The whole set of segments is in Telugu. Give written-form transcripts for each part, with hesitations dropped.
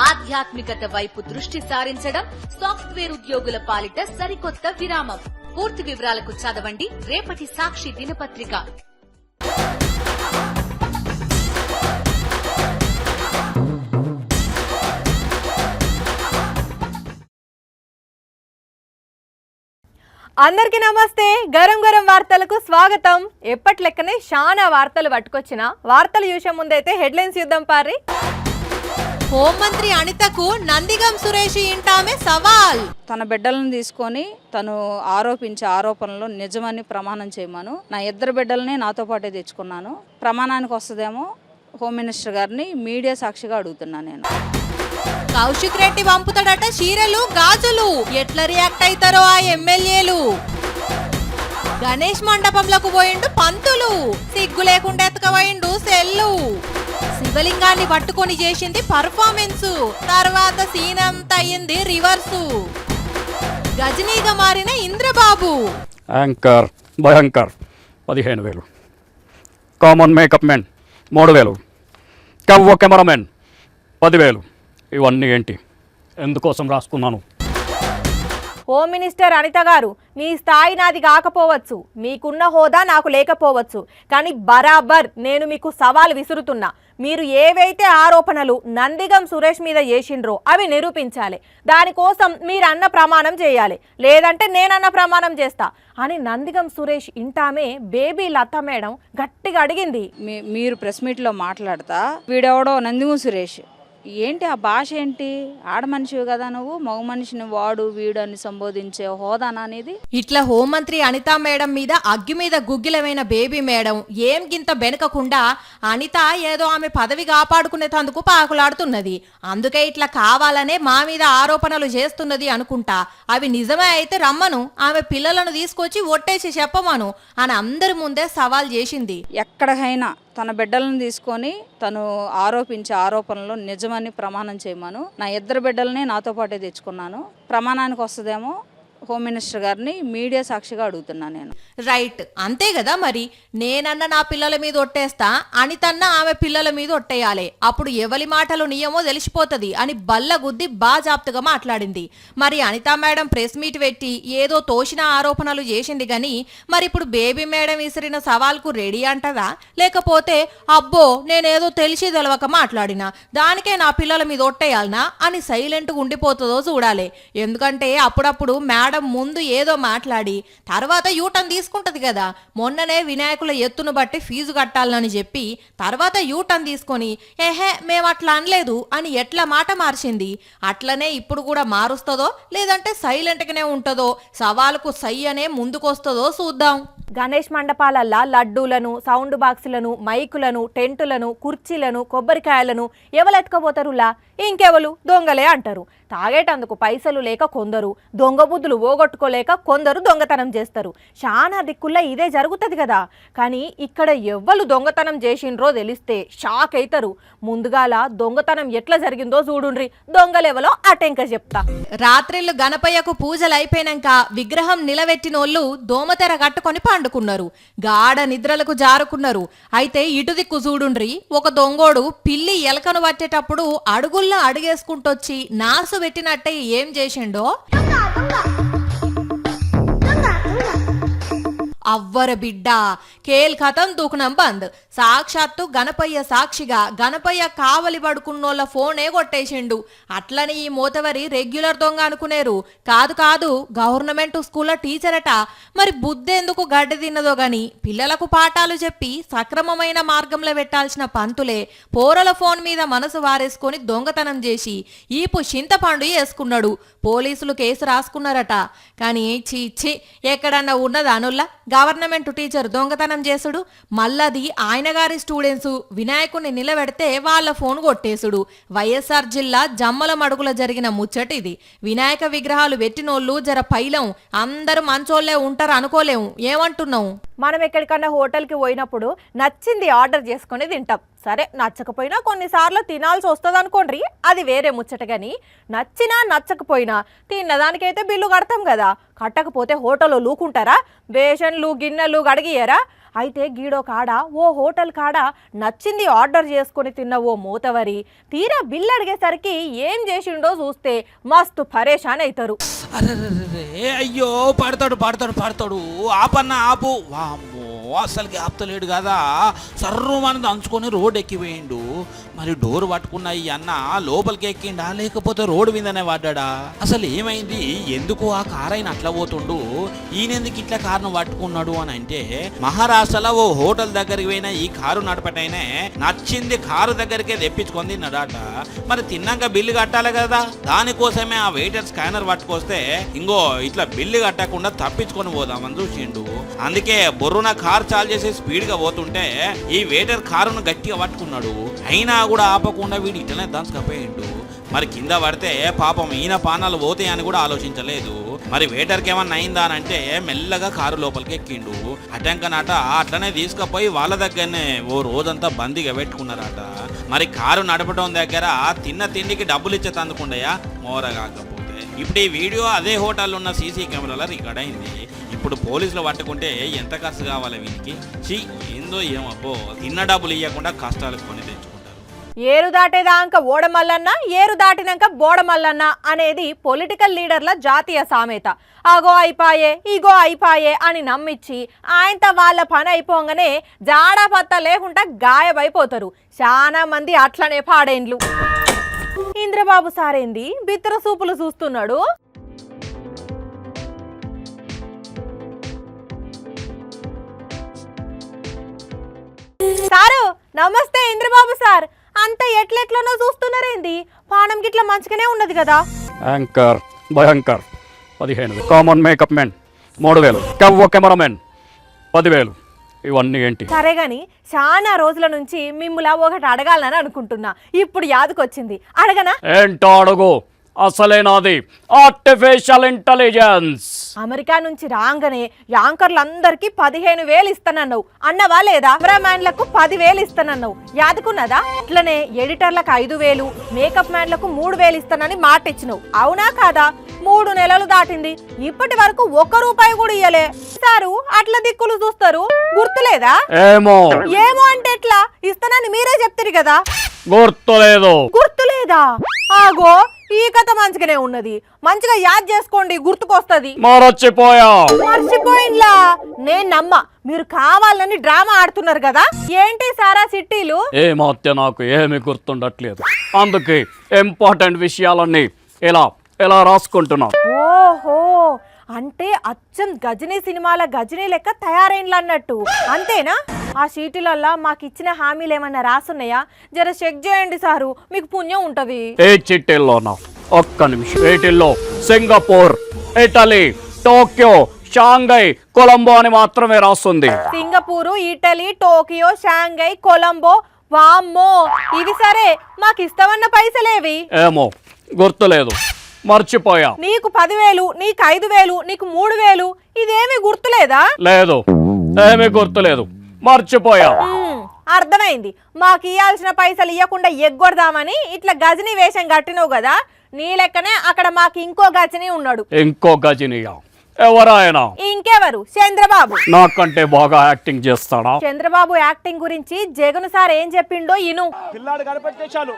ఆధ్యాత్మికత వైపు దృష్టి సారించడం సాఫ్ట్వేర్ ఉద్యోగుల పాలిట సరికొత్త విరామం. పూర్తి వివరాలకు చదవండి రేపటి సాక్షి దినపత్రిక. అందరికీ నమస్తే. గరం గరం వార్తలకు స్వాగతం. ఎప్పటి లెక్కనే చాలా వార్తలు పట్టుకొచ్చిన వార్తలు చూసే ముందైతే హెడ్లైన్స్ చూద్దాం పారి. హోంమంత్రి అనితకు నందిగం సురేష్ ఇంటామే సవాల్. తన బిడ్డలను తీసుకొని తను ఆరోపించే ఆరోపణలు నిజమని ప్రమాణం చేయమను. నా ఇద్దరు బిడ్డలని నాతో పాటే తెచ్చుకున్నాను. ప్రమాణానికి వస్తుందేమో హోమ్ మినిస్టర్ గారిని మీడియా సాక్షిగా అడుగుతున్నా. నేను కౌశిక్ రెడ్డి పంపుతాడట చీరలు గాజులు. ఎట్లా రియాక్ట్ అవుతారో ఆ ఎమ్మెల్యేలు. గణేష్ మండపంలోకి పోయిండు పంతులు. సిగ్గు లేకుండా ఎత్తుకపోయిండు సెల్లు. శివలింగాన్ని పట్టుకొని చేసింది పర్ఫార్మెన్స్. తర్వాత సీన్ అంతా అయ్యింది రివర్సు. గజనీగా మారిన ఇంద్రబాబు. యాంకర్ భయంకర్ 15,000. Common makeup men 3,000. కవ్వ కెమెరామెన్ 10,000. ఇవన్నీ ఏంటి? ఎందుకోసం రాసుకున్నాను? హోమ్ మినిస్టర్ అనిత గారు, మీ స్థాయి నాది కాకపోవచ్చు, మీకున్న హోదా నాకు లేకపోవచ్చు, కానీ బరాబర్ నేను మీకు సవాల్ విసురుతున్నా. మీరు ఏవైతే ఆరోపణలు నందిగం సురేష్ మీద చేసిండ్రో అవి నిరూపించాలి. దానికోసం మీరు అన్న ప్రమాణం చేయాలి, లేదంటే నేనన్న ప్రమాణం చేస్తా అని నందిగం సురేష్ ఇంటామే బేబీ లత మేడం గట్టిగా అడిగింది. మీరు ప్రెస్ మీట్లో మాట్లాడతా వీడెవడో నందిగం సురేష్ ఏంటి ఆ భాష ఏంటి? ఆడ మనిషివి కదా నువ్వు, మగ మనిషిని వాడు వీడు అని సంబోధించే హోదానా అనేది? ఇట్లా హోంమంత్రి అనిత మేడం మీద అగ్గి మీద గుగ్గిలమైన బేబీ మేడం ఏం గింత బెనకకుండా అనిత ఏదో ఆమె పదవి కాపాడుకునేందుకు పాకులాడుతున్నది, అందుకే ఇట్లా కావాలనే మా మీద ఆరోపణలు చేస్తున్నది అనుకుంటా. అవి నిజమే అయితే రమ్మను, ఆమె పిల్లలను తీసుకొచ్చి ఒట్టేసి చెప్పమను అని అందరి ముందే సవాల్ చేసింది. ఎక్కడికైనా తన బిడ్డలను తీసుకొని తను ఆరోపించే ఆరోపణలు నిజమని ప్రమాణం చేయమను. నా ఇద్దరు బిడ్డలని నాతో పాటే తెచ్చుకున్నాను. ప్రమాణానికి వస్తుందేమో హోమ్ మినిస్టర్ గారిని మీడియా సాక్షిగా అడుగుతున్నా. నేను రైట్ అంతే కదా. మరి నేనన్న నా పిల్లల మీద ఒట్టేస్తా, అనితన్న ఆమె పిల్లల మీద ఒట్టేయాలి, అప్పుడు ఎవరి మాటలు నియమో తెలిసిపోతుంది అని బల్లగుద్ది బాజాప్తుగా మాట్లాడింది. మరి అనిత మేడం ప్రెస్ మీట్ పెట్టి ఏదో తోసిన ఆరోపణలు చేసింది గాని మరి ఇప్పుడు బేబీ మేడం విసిరిన సవాల్కు రెడీ అంటదా, లేకపోతే అబ్బో నేనేదో తెలిసి తెలవక మాట్లాడినా దానికే నా పిల్లల మీద ఒట్టేయాలనా అని సైలెంట్గా ఉండిపోతుందో చూడాలి. ఎందుకంటే అప్పుడప్పుడు మేడం ముందు ఏదో మాట్లాడి తర్వాత యూటర్న్ తీసుకుంటది కదా. మొన్ననే వినాయకుల ఎత్తును బట్టి ఫీజు కట్టాలని చెప్పి తర్వాత యూటర్న్ తీసుకొని మేము అట్లా అనలేదు అని ఎట్లా మాట మార్చింది. అట్లనే ఇప్పుడు కూడా మారుస్తుందో లేదంటే సైలెంట్గానే ఉంటుందో, సవాలుకు సై అనే ముందుకొస్తుందో చూద్దాం. గణేష్ మండపాలల్లా లడ్డూలను, సౌండ్ బాక్సులను, మైకులను, టెంటులను, కుర్చీలను, కొబ్బరికాయలను ఎవలెత్తుకపోతారులా? ఇంకెవలు? దొంగలే అంటారు. తాగేటందుకు పైసలు లేక కొందరు, దొంగ బుద్ధులు ఓగొట్టుకోలేక కొందరు దొంగతనం చేస్తారు. చాలా దిక్కుల్లో ఇదే జరుగుతుంది కదా. కానీ ఇక్కడ ఎవ్వరు దొంగతనం చేసిండ్రో తెలిస్తే షాక్ అవుతారు. ముందుగాల దొంగతనం ఎట్లా జరిగిందో చూడుండ్రి, దొంగలెవలో అటెంక చెప్తా. రాత్రిళ్ళు గణపయ్యకు పూజలు అయిపోయినాక విగ్రహం నిలబెట్టినోళ్ళు దోమతెర కట్టుకొని పండుకున్నారు, గాఢ నిద్రలకు జారుకున్నారు. అయితే ఇటు దిక్కు చూడుండ్రి, ఒక దొంగోడు పిల్లి ఎలకను పట్టేటప్పుడు అడుగుల్లో అడుగేసుకుంటొచ్చి నాసు పెట్టినట్టే ఏం చేసిండో అవ్వర బిడ్డ కేల్ కథం దూకునం బంద్. సాక్షాత్తు గణపయ్య సాక్షిగా గణపయ్య కావలి పడుకున్నోళ్ళ ఫోనే కొట్టేసిండు. అట్లని ఈ మోతవరి రెగ్యులర్ దొంగ అనుకునేరు. కాదు కాదు, గవర్నమెంట్ స్కూల్లో టీచర్ అట. మరి బుద్ధి ఎందుకు గడ్డి తిన్నదో గాని పిల్లలకు పాఠాలు చెప్పి సక్రమమైన మార్గంలో పెట్టాల్సిన పంతులే పోరల ఫోన్ మీద మనసు వారేసుకొని దొంగతనం చేసి ఈపు చింతపండు వేసుకున్నాడు. పోలీసులు కేసు రాసుకున్నారట. కానీ చీ ఎక్కడన్నా ఉన్నది అనుల్లా గవర్నమెంట్ టీచర్ దొంగతనం చేసుడు? మల్లది ఆయన గారి స్టూడెంట్స్ వినాయకుడిని నిలబెడితే వాళ్ళ ఫోన్ కొట్టేసుడు. వైఎస్ఆర్ జిల్లా జమ్మల మడుగుల జరిగిన ముచ్చటిది. వినాయక విగ్రహాలు పెట్టినోళ్ళు జర పైలం, అందరూ మంచోళ్లే ఉంటారు అనుకోలేము. ఏమంటున్నావు? మనం ఎక్కడికన్నా హోటల్కి పోయినప్పుడు నచ్చింది ఆర్డర్ చేసుకుని తింటాం. సరే నచ్చకపోయినా కొన్నిసార్లు తినాల్సి వస్తుంది అనుకోండి, అది వేరే ముచ్చట. కానీ నచ్చినా నచ్చకపోయినా తిన్నదానికైతే బిల్లు కడతాం కదా. కట్టకపోతే హోటల్లో లూకుంటారా? బేషన్లు గిన్నెలు గడిగియరా? అయితే గీడో కాడ ఓ హోటల్ కాడ నచ్చింది ఆర్డర్ చేసుకుని తిన్న ఓ మూతవరి తీరా బిల్ అడిగేసరికి ఏం చేసిండో చూస్తే మస్తు పరేషాన్ అవుతారు. అరే అయ్యో పడతాడు ఆపన్న ఆపు. వామ్మో అసలుకి ఆపుతలేడు కదా. సర్రుమని దంచుకొని రోడ్ ఎక్కిపోయిండు. మరి డోర్ పట్టుకున్న ఈ అన్న లోపలికి ఎక్కిండా లేకపోతే రోడ్డు మీదనే పడ్డా? అసలు ఏమైంది? ఎందుకు ఆ కారు అయిన అట్లా పోతుండు? ఈయనెందుకు ఇట్లా కారును పట్టుకున్నాడు అని అంటే మహారాష్ట్రలో ఓ హోటల్ దగ్గరికి పోయిన ఈ కారు నడపటైనే నచ్చింది కారు దగ్గరికే తెప్పించుకొని తిన్నాడట. మరి తిన్నాక బిల్లు కట్టాలి కదా, దానికోసమే ఆ వెయిటర్ స్కానర్ పట్టుకొస్తే ఇంకో ఇట్లా బిల్లు కట్టకుండా తప్పించుకొని పోదామని చూసిండు. అందుకే బొర్రున కారు చాలు చేసి స్పీడ్ గా పోతుంటే ఈ వెయిటర్ కారును గట్టిగా పట్టుకున్నాడు. అయినా కూడా ఆపకుండా వీడు ఇట్లనే దంచుకపోయిండు. మరి కింద పడితే పాపం ఈయన పానాలు పోతాయని కూడా ఆలోచించలేదు. మరి వెయిటర్కి ఏమన్నా అయిందా అని అంటే మెల్లగా కారు లోపలికి ఎక్కిండు. అటంకనట అట్లనే తీసుకుపోయి వాళ్ళ దగ్గరనే ఓ రోజంతా బందీగా పెట్టుకున్నారట. మరి కారు నడపడం దగ్గర తిన్న తిండికి డబ్బులు ఇచ్చే తందుకుండయా మోరగాకపోతే. ఇప్పుడు ఈ వీడియో అదే హోటల్లో ఉన్న సీసీ కెమెరాలో రికార్డ్ అయింది. ఇప్పుడు పోలీసులు పట్టుకుంటే ఎంత ఖర్చు కావాలి వీనికి? ఏందో ఏమబ్బో, తిన్న డబ్బులు ఇవ్వకుండా కష్టాలు కొని తెచ్చుకుంటారు. ఏరు దాటేదాక ఓడమల్లన్న, ఏరు దాటినాక బోడమల్లన్న అనేది పొలిటికల్ లీడర్ల జాతీయ సామెత. అగో అయిపాయే ఇగో అయిపాయే అని నమ్మిచ్చి ఆయనతో వాళ్ళ పని అయిపోగానే జాడపత్త లేకుండా గాయమైపోతారు. చాలా మంది అట్లనే పాడేండ్లు. ఇంద్రబాబు సారేంది బిత్తర సూపులు చూస్తున్నాడు? సారు నమస్తే ఇంద్రబాబు సార్. అంత ఎట్లెట్లనో చూస్తున్నారేంది? పానం గిట్ల మంచిగానే ఉన్నది కదా. యాంకర్ భయంకర్ 15,000. Common makeup men 3,000. కవ్వ కెమెరామెన్ 10,000. ఇవన్నీ ఏంటి? సరే గాని చాలా రోజుల నుంచి మిమ్ములా ఒకటి అడగాలని అనుకుంటున్నా. ఇప్పుడు యాదకొచ్చింది, అడగనా? ఏంటో అడుగు. అసలే నాది ఆర్టిఫిషియల్ ఇంటెలిజెన్స్. అమెరికా నుంచి రాగానే యాంకర్లందరికీ 15,000 ఇస్తానన్నావు అన్నవా లేదా? కెమెరామ్యాన్లకు 10,000 ఇస్తానన్నావు యాదుకున్నదా? అట్లనే ఎడిటర్లకు 5,000, మేకప్ మ్యాన్లకు 3,000 ఇస్తానని మాట ఇచ్చినావు, అవునా కాదా? 3 నెలలు దాటింది, ఇప్పటి వరకు 1 రూపాయి కూడా ఇయ్యలే. సారు అట్లా దిక్కులు చూస్తారు, గుర్తులేదా? ఏమో అంటే ఎట్లా ఇస్తానని మీరే చెప్తారు కదా. గుర్తులేదా? ఆగో ఈ కథ మంచిగానే ఉన్నది, మంచిగా యాద్ చేసుకోండి, గుర్తుకొస్తది. మర్చిపోయిన్లా? నేను నమ్మ, మీరు కావాలని డ్రామా ఆడుతున్నారు కదా. ఏంటి సారా సిటీలు? ఏమత్య నాకు ఏమి గుర్తుండట్లేదు, అందుకే ఇంపార్టెంట్ విషయాలన్నీ ఎలా రాసుకుంటున్నా. ఓహో, అంటే అచ్చం గజనీ సినిమాల గజనీ లెక్క తయారైన్లు అన్నట్టు అంతేనా? ఆ షీటులల్లా మాకు ఇచ్చిన హామీలు ఏమన్నా రాసున్నాయా? జర చెక్ చేయండి సారు, మీకు పుణ్యం ఉంటది. ఏ చిట్టీల్లోనా? ఒక్క నిమిషం. వీటిల్లో Singapore, Italy, Tokyo, Shanghai, Colombo అని మాత్రమే రాస్తుంది. Singapore, Italy, Tokyo, Shanghai, Colombo. వామ్మో, ఇవి సరే, మాకు ఇస్తామన్న పైసలేవి? ఏమో గుర్తులేదు, మర్చిపోయా. నీకు 10,000, నీకు 5,000, నీకు 3,000, ఇదేమి గుర్తులేదా? లేదు, ఏమీ గుర్తులేదు, మర్చిపోయా. అర్థమైంది, మాకు ఇయ్యాల్సిన పైసలు ఇవ్వకుండా ఎగ్గొడదామని ఇట్లా గజని వేషం కట్టినావు కదా. నీ లెక్కనే అక్కడ మాకు ఇంకో గజని ఉన్నాడు. ఇంకో గజనియా? ఎవరాయన? ఇంకెవరు? చంద్రబాబు. నాకంటే బాగా యాక్టింగ్ చేస్తాడా? చంద్రబాబు యాక్టింగ్ గురించి జగన్ సార్ ఏం చెప్పిండో ఇను. పిల్లాడు కనపడితే చాలు,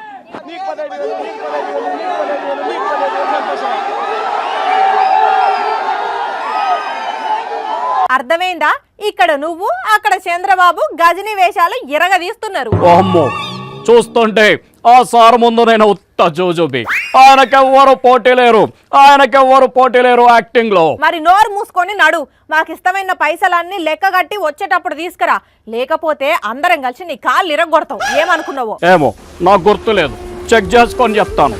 అర్థమైందా? ఇక్కడ నువ్వు, అక్కడ చంద్రబాబు గజని వేషాలు ఇరగదీస్తున్నారు. ఓమ్మో, చూస్తుంటే ఆ సార్ ముందు నేను ఉత్త జోజోబి. ఆయనకెవ్వరు పోటీ లేరు యాక్టింగ్ లో. మరి నోరు మూసుకొని నడు, మాకు ఇష్టమైన పైసలన్నీ లెక్క కట్టి వచ్చేటప్పుడు తీసుకురా, లేకపోతే అందరం కలిసి నీ కాళ్ళు ఇరగొడతాం. ఏమనుకున్నావో? ఏమో నాకు గుర్తులేదు, చెక్ చేసుకొని చెప్తాను.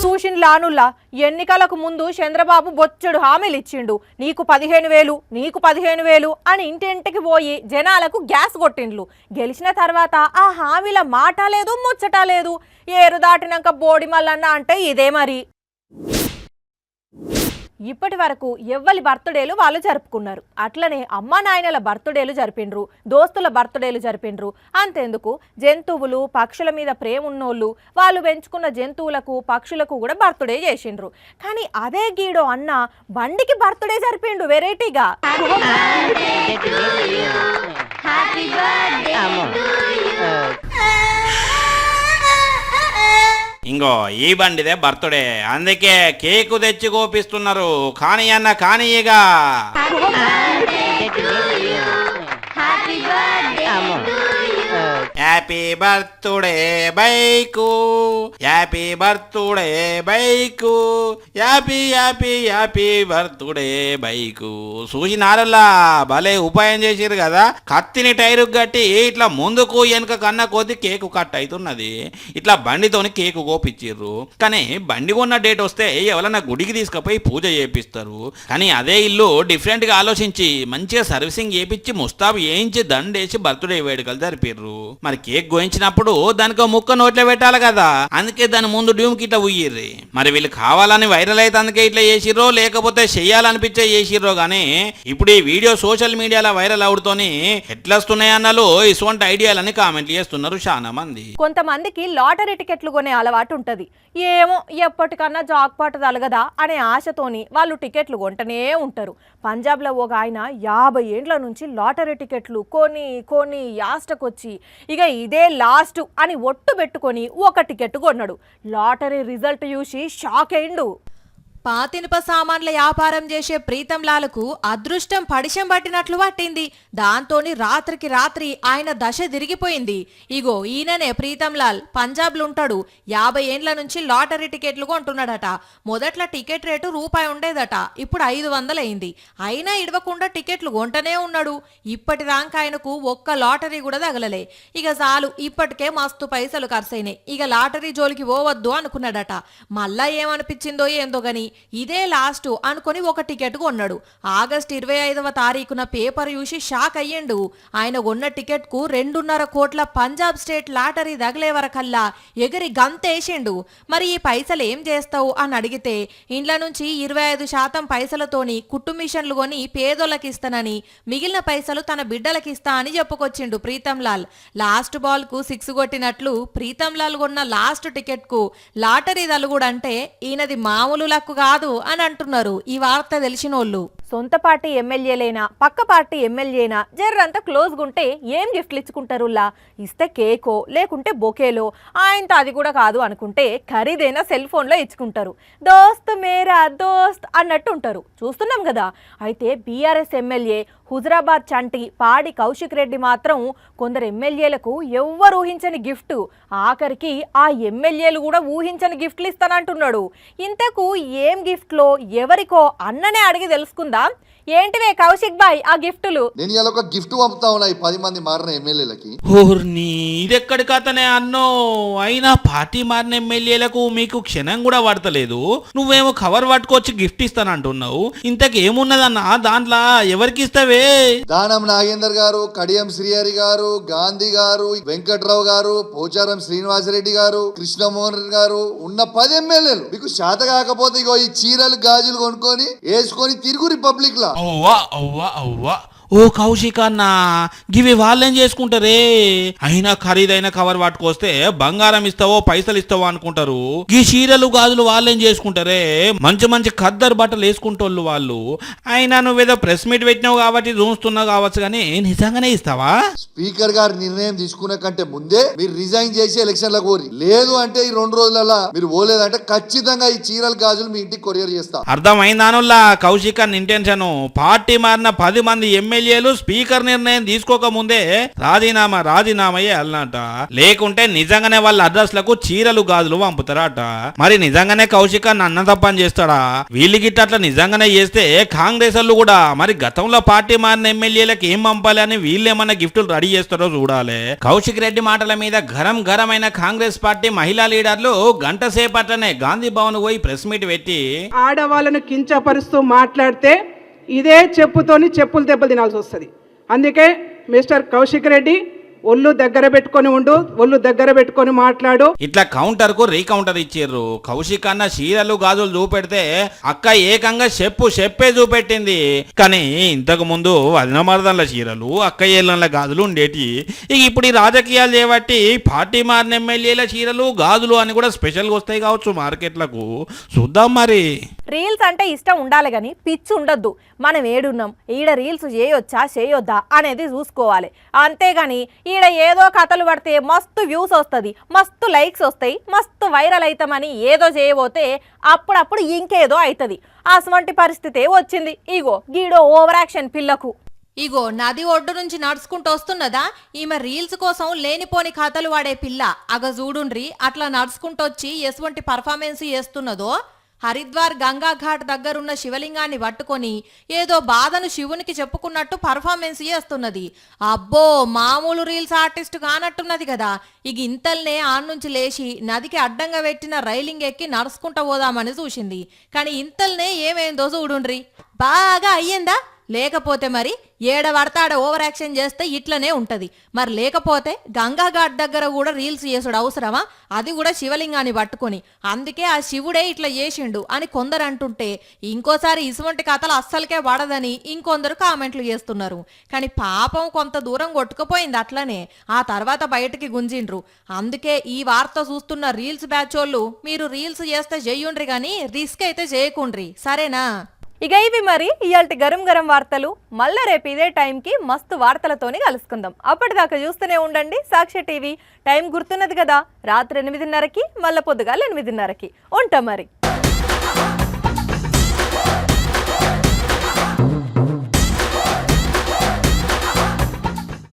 చూసిన్లానుల్లా ఎన్నికలకు ముందు చంద్రబాబు బొచ్చెడు హామీలు ఇచ్చిండు. నీకు 15,000 అని ఇంటింటికి పోయి జనాలకు గ్యాస్ కొట్టిండ్లు. గెలిచిన తర్వాత ఆ హామీల మాట లేదు, ముచ్చట లేదు. ఏరు దాటినాక బోడి మల్లన్న అంటే ఇదే మరి. ఇప్పటి వరకు ఎవ్వరి బర్త్డేలు వాళ్ళు జరుపుకున్నారు. అట్లనే అమ్మా నాయనల బర్త్డేలు జరిపిండ్రు, దోస్తుల బర్త్డేలు జరిపిండ్రు. అంతెందుకు, జంతువులు పక్షుల మీద ప్రేమ ఉన్నోళ్ళు వాళ్ళు పెంచుకున్న జంతువులకు పక్షులకు కూడా బర్త్డే చేసిండ్రు. కానీ అదే గీడో అన్న బండికి బర్త్డే జరిపిండు వెరైటీగా. ఇంకో ఈ బండిదే బర్త్డే, అందుకే కేకు తెచ్చి కోపిస్తున్నారు. కానీ అన్న కానీ ఇక happy birthday bike, happy birthday bike, happy happy happy birthday bike. చూసినారల్లా భలే ఉపాయం చేసిరు కదా. కత్తిని టైరు కట్టి ఇట్లా ముందుకు వెనుక కన్నా కొద్ది కేకు కట్ అవుతున్నది. ఇట్లా బండితోని కేకు కోపిచ్చిర్రు. కానీ బండి కొన్న డేట్ వస్తే ఎవరన్నా గుడికి తీసుకుపోయి పూజ చేపిస్తారు. కానీ అదే ఇల్లు డిఫరెంట్ గా ఆలోచించి మంచిగా సర్వీసింగ్ చేపించి ముస్తాబు వేయించి దండేసి బర్త్డే వేడుకలు జరిపిర్రు. మరి కేక్ గోయించినప్పుడు దానికి ముక్క నోట్లో పెట్టాలి కదా, అందుకే దాని ముందు డ్యూమ్కి ఇట్లా ఉయ్యిర్రి. మరి వీళ్ళు కావాలని వైరల్ అయితే అందుకే ఇట్లా చేసిర్రో లేకపోతే చెయ్యాలనిపించే చేసిర్రో గానీ ఇప్పుడు ఈ వీడియో సోషల్ మీడియాలో వైరల్ అవుతోని ఎట్లా వస్తున్నాయి అన్నలు ఇటువంటి ఐడియాలని కామెంట్లు చేస్తున్నారు చాలా మంది. కొంతమందికి లాటరీ టికెట్లు కొనే అలవాటు ఉంటది. ఏమో ఎప్పటికన్నా జాక్పాట్ తలగదా అనే ఆశతోని వాళ్ళు టికెట్లు కొంటనే ఉంటారు. పంజాబ్లో ఒక ఆయన 50 ఏండ్ల నుంచి లాటరీ టికెట్లు కొని యాస్టకొచ్చి ఇక ఇదే లాస్ట్ అని ఒట్టు పెట్టుకొని ఒక టికెట్ కొన్నాడు. లాటరీ రిజల్ట్ చూసి షాక్ అయిండు. పాతినుప సామాన్ల వ్యాపారం చేసే ప్రీతం లాల్కు అదృష్టం పడిశం పట్టినట్లు పట్టింది. దాంతోని రాత్రికి రాత్రి ఆయన దశ తిరిగిపోయింది. ఇగో ఈయననే ప్రీతం లాల్, పంజాబ్లో ఉంటాడు. 50 ఏండ్ల నుంచి లాటరీ టికెట్లు కొంటున్నాడట. మొదట్లో టికెట్ రేటు రూపాయి ఉండేదట, ఇప్పుడు 500 అయింది. అయినా ఇడవకుండా టికెట్లు కొంటనే ఉన్నాడు. ఇప్పటి దాకా ఆయనకు ఒక్క లాటరీ కూడా తగలలే. ఇక చాలు, ఇప్పటికే మస్తు పైసలు ఖర్చయినాయి, ఇక లాటరీ జోలికి పోవద్దు అనుకున్నాడట. మళ్ళా ఏమనిపించిందో ఏందో గని ఇదే లాస్ట్ అనుకొని ఒక టికెట్ కొన్నాడు. ఆగస్టు 25వ తారీఖున పేపర్ చూసి షాక్ అయ్యిండు. ఆయన కొన్న టికెట్ కు 2.5 కోట్ల పంజాబ్ స్టేట్ లాటరీ తగిలే వరకల్లా ఎగిరి గంతేసిండు. మరి ఈ పైసలు ఏం చేస్తావు అని అడిగితే ఇండ్ల నుంచి 25% పైసలతోని కుట్టు మిషన్లు కొని పేదోళ్ళకి ఇస్తానని, మిగిలిన పైసలు తన బిడ్డలకి ఇస్తా అని చెప్పుకొచ్చిండు ప్రీతం లాల్. లాస్ట్ బాల్ కు 6 కొట్టినట్లు ప్రీతం లాల్ కొన్న లాస్ట్ టికెట్ కు లాటరీ తలుగుడంటే ఈయనది మామూలు లక్కు కాదు అని అంటున్నారు ఈ వార్త తెలిసినోళ్ళు. సొంత పార్టీ ఎమ్మెల్యేలైనా పక్క పార్టీ ఎమ్మెల్యేనా జర్రంతా క్లోజ్గా ఉంటే ఏం గిఫ్ట్లు ఇచ్చుకుంటారులా? ఇస్తే కేకో లేకుంటే బొకేలో, ఆయనతో అది కూడా కాదు అనుకుంటే ఖరీదైన సెల్ ఫోన్లో ఇచ్చుకుంటారు. దోస్త్ మేరా దోస్త్ అన్నట్టు ఉంటారు, చూస్తున్నాం కదా. అయితే బీఆర్ఎస్ ఎమ్మెల్యే హుజరాబాద్ చంటి పాడి కౌశిక్ రెడ్డి మాత్రం కొందరు ఎమ్మెల్యేలకు ఎవ్వరు ఊహించని గిఫ్ట్, ఆఖరికి ఆ ఎమ్మెల్యేలు కూడా ఊహించని గిఫ్ట్లు ఇస్తానంటున్నాడు. ఇంతకు ఏం గిఫ్ట్లో ఎవరికో అన్ననే అడిగి తెలుసుకుందా. ఏంటివే కౌశిక్ బాయ్ ఆ గిఫ్టులు? నేను ఇలా ఒక గిఫ్ట్ పంపుతా ఉన్నా 10 మంది మారిన ఎమ్మెల్యేలకి. ఓర్ని ఇదెక్కడి కథనే అన్నో. అయినా పార్టీ మారిన ఎమ్మెల్యేలకు మీకు క్షణం కూడా పడతలేదు. నువ్వేమో కవర్ పట్టుకొచ్చి గిఫ్ట్ ఇస్తానంటున్నావు. ఇంతకేమున్నదన్నా దాంట్లో ఎవరికి ఇస్తావే? దానం నాగేందర్ గారు, కడియం శ్రీహరి గారు, గాంధీ గారు, వెంకట్రావు గారు, పోచారం శ్రీనివాసరెడ్డి గారు, కృష్ణమోహన్ రెడ్డి గారు ఉన్న 10 ఎమ్మెల్యేలు. మీకు శాత కాకపోతే ఇగో ఈ చీరలు గాజులు కొనుక్కొని వేసుకొని తిరుగు రిపబ్లిక్ లా. అవ్వా అవ్వా అవ్వా, ఓ కౌశిక్ అన్న గివి వాళ్ళేం చేసుకుంటారే? అయినా ఖరీదైన కవర్ పట్టుకొస్తే బంగారం ఇస్తావో పైసలు ఇస్తావో అనుకుంటారు. ఈ చీరలు గాజులు వాళ్ళేం చేసుకుంటారే? మంచి మంచి ఖద్దరు బట్టలు వేసుకుంటోళ్ళు వాళ్ళు. అయినా నువ్వేదో ప్రెస్ మీట్ పెట్టినావు కాబట్టి చూస్తున్నావు కావచ్చు, కానీ నిజంగానే ఇస్తావా? స్పీకర్ గారు నిర్ణయం తీసుకునే కంటే ముందే మీరు రిజైన్ చేసి ఎలక్షన్లకు కోరి, లేదు అంటే ఈ 2 రోజులలో మీరు పోలేదంటే ఖచ్చితంగా ఈ చీరలు గాజులు మీ ఇంటికి కొరియర్ చేస్తా. అర్థమైందానుల్లా కౌశిక్ అన్న ఇంటెన్షన్. పార్టీ మారిన 10 మంది ఎమ్మెల్యేలు స్పీకర్ నిర్ణయం తీసుకోక ముందే రాజీనామయ్యే అన్నట. లేకుంటే నిజంగానే వాళ్ళ అడ్రస్లకు చీరలు గాజులు పంపుతారట. మరి నిజంగానే కౌశిక్ అన్న అన్న తప్పని చేస్తాడా? వీళ్ళకి అట్లా నిజంగానే చేస్తే కాంగ్రెస్ వాళ్ళు కూడా మరి గతంలో పార్టీ మారిన ఎమ్మెల్యేలకు ఏం పంపాలి అని వీళ్ళేమన్నా గిఫ్టులు రెడీ చేస్తారో చూడాలి. కౌశిక్ రెడ్డి మాటల మీద గరమైన కాంగ్రెస్ పార్టీ మహిళా లీడర్లు గంట సేపట్లనే గాంధీ భవన్ పోయి ప్రెస్ మీట్ పెట్టి ఆడవాళ్ళను కించపరుస్తూ మాట్లాడితే ఇదే చెప్పుతోని చెప్పులు దెబ్బలు తినాల్సి వస్తుంది. అందుకే మిస్టర్ కౌశిక్ రెడ్డి ఒళ్ళు దగ్గర పెట్టుకొని ఉండు, ఒళ్ళు దగ్గర పెట్టుకొని మాట్లాడు. ఇట్లా కౌంటర్ కు రీకౌంటర్ ఇచ్చారు. కౌశిక్ అన్న చీరలు గాజులు చూపెడితే అక్క ఏకంగా చెప్పే చూపెట్టింది. కానీ ఇంతకు ముందు వదినమర్దన్ల చీరలు అక్క ఏళ్ళ గాజులు ఉండేటి. ఇక ఇప్పుడు ఈ రాజకీయాలు చేయబట్టి పార్టీ మారిన ఎమ్మెల్యేల చీరలు గాజులు అని కూడా స్పెషల్గా వస్తాయి కావచ్చు మార్కెట్లకు. చూద్దాం మరి. రీల్స్ అంటే ఇష్టం ఉండాలి కానీ పిచ్చి ఉండొద్దు. మనం ఏడున్నాం, ఈడ రీల్స్ చేయొచ్చా చేయొద్దా అనేది చూసుకోవాలి. అంతేగాని ఈడ ఏదో కథలు పడితే మస్తు వ్యూస్ వస్తుంది, మస్తు లైక్స్ వస్తాయి, మస్తు వైరల్ అవుతామని ఏదో చేయబోతే అప్పుడప్పుడు ఇంకేదో అవుతుంది. అటువంటి పరిస్థితే వచ్చింది. ఇగో గీడో ఓవర్ యాక్షన్ పిల్లకు. ఇగో నది ఒడ్డు నుంచి నడుచుకుంటూ వస్తున్నదా ఈమె రీల్స్ కోసం లేనిపోని కథలు వాడే పిల్ల. అగ చూడుండ్రి అట్లా నడుచుకుంటూ వచ్చి ఎటువంటి పర్ఫార్మెన్స్ చేస్తున్నదో. హరిద్వార్ గంగా ఘాట్ దగ్గరున్న శివలింగాన్ని పట్టుకొని ఏదో బాధను శివునికి చెప్పుకున్నట్టు పర్ఫార్మెన్స్ చేస్తున్నది. అబ్బో మామూలు రీల్స్ ఆర్టిస్ట్ కానట్టున్నది కదా. ఇక ఇంతల్నే ఆన్నుంచి లేచి నదికి అడ్డంగా పెట్టిన రైలింగ్ ఎక్కి నడుచుకుంటూ పోదామని చూసింది. కానీ ఇంతల్నే ఏమైందో చూడుండ్రి. బాగా అయ్యిందా? లేకపోతే మరి ఏడవడతాడ ఓవర్ యాక్షన్ చేస్తే ఇట్లనే ఉంటది. మరి లేకపోతే గంగా ఘాట్ దగ్గర కూడా రీల్స్ చేసుడు అవసరమా? అది కూడా శివలింగాన్ని పట్టుకొని. అందుకే ఆ శివుడే ఇట్లా చేసిండు అని కొందరు అంటుంటే ఇంకోసారి ఇటువంటి కథలు అస్సలకే పడదని ఇంకొందరు కామెంట్లు చేస్తున్నారు. కానీ పాపం కొంత దూరం కొట్టుకుపోయింది అట్లనే. ఆ తర్వాత బయటికి గుంజిండ్రు. అందుకే ఈ వార్త చూస్తున్న రీల్స్ బ్యాచ్ వాళ్ళు మీరు రీల్స్ చేస్తే చెయ్యుండ్రి కానీ రిస్క్ అయితే చేయకుండ్రి, సరేనా? ఇక ఇవి మరి ఇయాల్టి గరం గరం వార్తలు. మళ్ళా రేపు ఇదే టైంకి మస్తు వార్తలతోని కలుసుకుందాం. అప్పటిదాకా చూస్తూనే ఉండండి సాక్షి టీవీ. టైం గుర్తున్నది కదా, రాత్రి 8:30కి మళ్ళీ పొద్దుగాల 8:30కి ఉంటాం మరి.